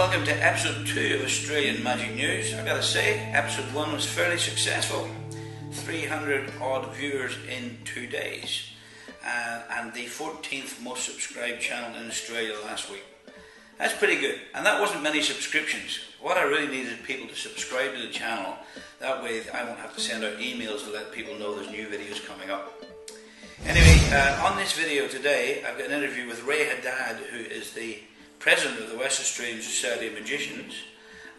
welcome to episode 2 of Australian Magic News. I've got to say, episode 1 was fairly successful. 300 odd viewers in 2 days. And the 14th most subscribed channel in Australia last week. That's pretty good. And that wasn't many subscriptions. What I really needed is people to subscribe to the channel. That way I won't have to send out emails to let people know there's new videos coming up. Anyway, on this video today, I've got an interview with Ray Haddad, who is the president of the West Australian Society of Magicians,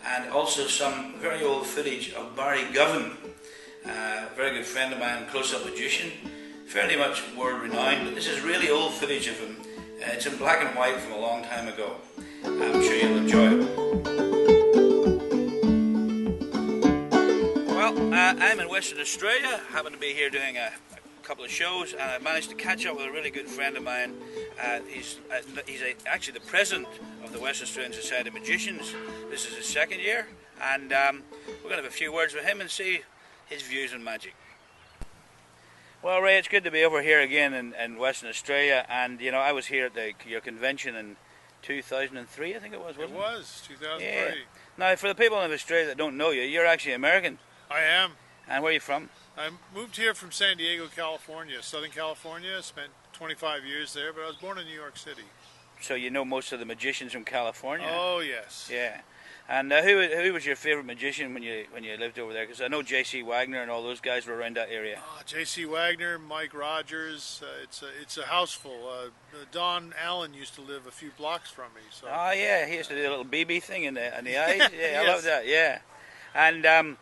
and also some very old footage of Barry Govan, a very good friend of mine, close-up magician, fairly much world-renowned, but this is really old footage of him. It's in black and white from a long time ago. I'm sure you'll enjoy it. Well, I'm in Western Australia, happen to be here doing a couple of shows, and I managed to catch up with a really good friend of mine. He's actually the president of the West Australian Society of Magicians. This is his second year, and we're going to have a few words with him and see his views on magic. Well, Ray, it's good to be over here again in Western Australia, and you know, I was here at your convention in 2003, I think it was, wasn't it? It was, 2003. Yeah. Now, for the people in Australia that don't know you, you're actually American. I am. And where are you from? I moved here from San Diego, California, Southern California. Spent 25 years there, but I was born in New York City. So you know most of the magicians from California? Oh, yes. Yeah. And who was your favorite magician when you lived over there? Because I know J.C. Wagner and all those guys were around that area. J.C. Wagner, Mike Rogers. It's a house full. Don Allen used to live a few blocks from me. So. Oh yeah, he used to do a little BB thing in the eyes. Yeah, Yes. I love that. Yeah. And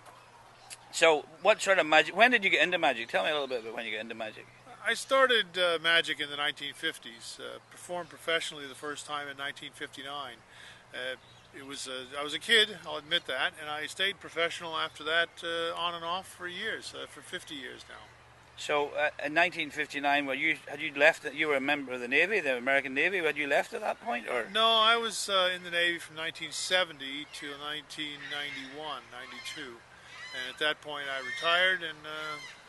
so what sort of magic? When did you get into magic? Tell me a little bit about when you got into magic. I started magic in the 1950s. Performed professionally the first time in 1959. I was a kid, I'll admit that, and I stayed professional after that on and off for years, for 50 years now. So in 1959, had you left? You were a member of the Navy, the American Navy. Had you left at that point, or? No, I was in the Navy from 1970 to 1991, 92, and at that point I retired and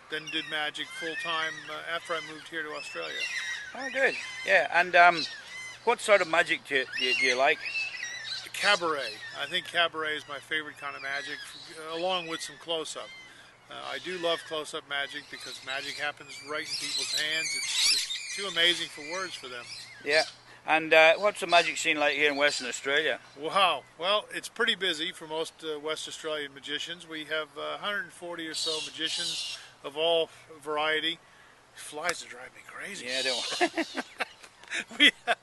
then did magic full time after I moved here to Australia. Oh, good. Yeah, and what sort of magic do you like? Cabaret. I think cabaret is my favorite kind of magic, along with some close-up. I do love close-up magic because magic happens right in people's hands. It's just too amazing for words for them. Yeah. And what's the magic scene like here in Western Australia? Wow. Well, it's pretty busy for most West Australian magicians. We have 140 or so magicians of all variety. Flies are driving me crazy. Yeah, don't. We have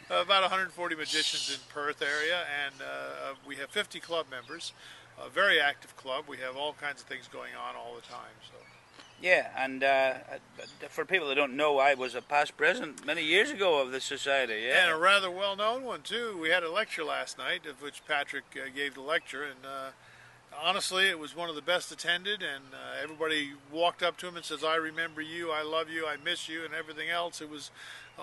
about 140 magicians in Perth area, and we have 50 club members. A very active club. We have all kinds of things going on all the time. So. Yeah, and for people that don't know, I was a past president many years ago of the society. Yeah, and a rather well-known one too. We had a lecture last night, of which Patrick gave the lecture, and honestly, it was one of the best attended, and everybody walked up to him and says, "I remember you, I love you, I miss you," and everything else. It was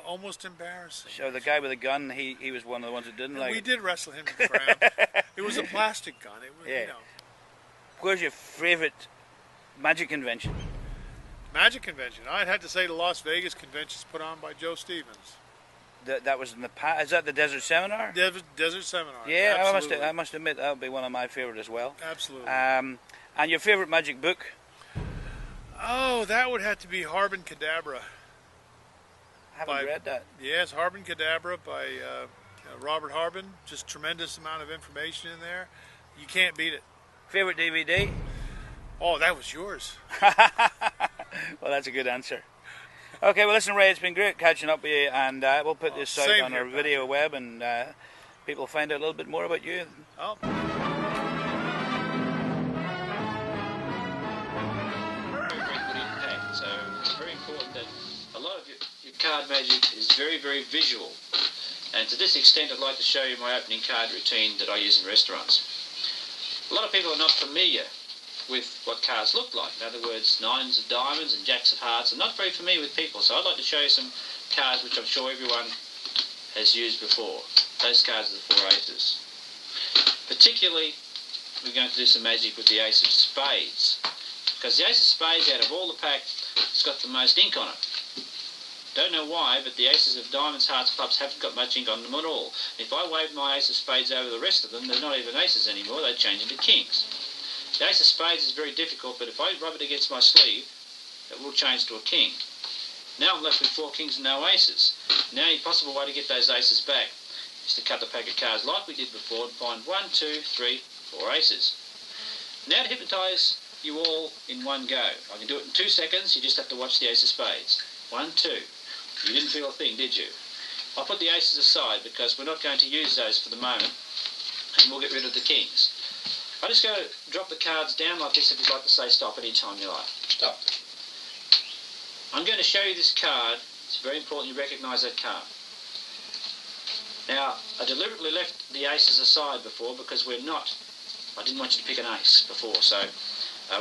almost embarrassing. So the guy with the gun, he was one of the ones that didn't like it. We did wrestle him to the ground. It was a plastic gun. It was, yeah. You know. Where's your favorite magic convention? Magic convention. I'd have to say the Las Vegas conventions put on by Joe Stevens. That was in the past. Is that the Desert Seminar? Desert Seminar. Yeah, absolutely. I must admit that would be one of my favorite as well. Absolutely. And your favorite magic book? Oh, that would have to be Harbin Cadabra. I haven't read that. Yes, Harbin Cadabra by Robert Harbin. Just tremendous amount of information in there. You can't beat it. Favorite DVD? Oh, that was yours. Well, that's a good answer. Okay, well, listen, Ray, it's been great catching up with you, and we'll put this out on our video web, and people find out a little bit more about you. Oh. So it's very important that a lot of your card magic is very, very visual. And to this extent, I'd like to show you my opening card routine that I use in restaurants. A lot of people are not familiar with what cards look like. In other words, nines of diamonds and jacks of hearts. I'm not very familiar with people, so I'd like to show you some cards which I'm sure everyone has used before. Those cards are the four aces. Particularly, we're going to do some magic with the ace of spades. Because the ace of spades, out of all the pack, it's got the most ink on it. Don't know why, but the aces of diamonds, hearts, clubs haven't got much ink on them at all. If I wave my ace of spades over the rest of them, they're not even aces anymore, they change into kings. The ace of spades is very difficult, but if I rub it against my sleeve, it will change to a king. Now I'm left with 4 kings and no aces. The only possible way to get those aces back is to cut the pack of cards like we did before and find 1, 2, 3, 4 aces. Now to hypnotise you all in one go. I can do it in 2 seconds, you just have to watch the ace of spades. 1, 2. You didn't feel a thing, did you? I'll put the aces aside because we're not going to use those for the moment, and we'll get rid of the kings. I'm just going to drop the cards down like this if you'd like to say stop any time you like. Stop. I'm going to show you this card. It's very important you recognise that card. Now, I deliberately left the aces aside before because I didn't want you to pick an ace before, so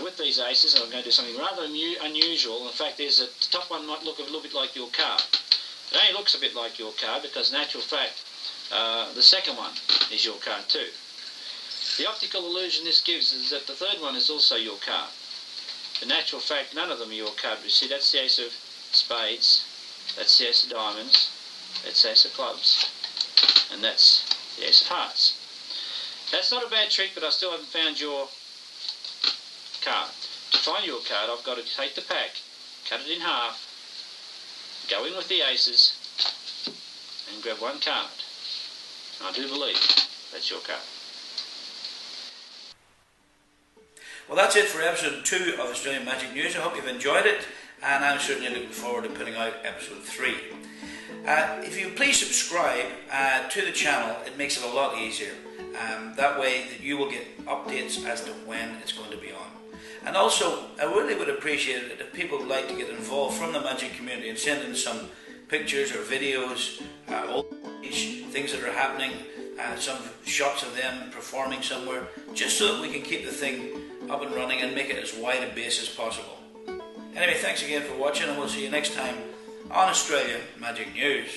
with these aces I'm going to do something rather unusual. The fact is that the top one might look a little bit like your card. It only looks a bit like your card because in actual fact the second one is your card too. The optical illusion this gives is that the third one is also your card. In actual fact none of them are your card. You see, that's the ace of spades, that's the ace of diamonds, that's the ace of clubs, and that's the ace of hearts. That's not a bad trick, but I still haven't found your card. To find your card, I've got to take the pack, cut it in half, go in with the aces, and grab one card. And I do believe that's your card. Well, that's it for episode 2 of Australian Magic News. I hope you've enjoyed it, and I'm certainly looking forward to putting out episode 3. If you please subscribe to the channel, it makes it a lot easier. That way that you will get updates as to when it's going to be on. And also, I really would appreciate it if people would like to get involved from the magic community and send in some pictures or videos, old things that are happening, some shots of them performing somewhere, just so that we can keep the thing up and running and make it as wide a base as possible. Anyway, thanks again for watching, and we'll see you next time on Australia Magic News.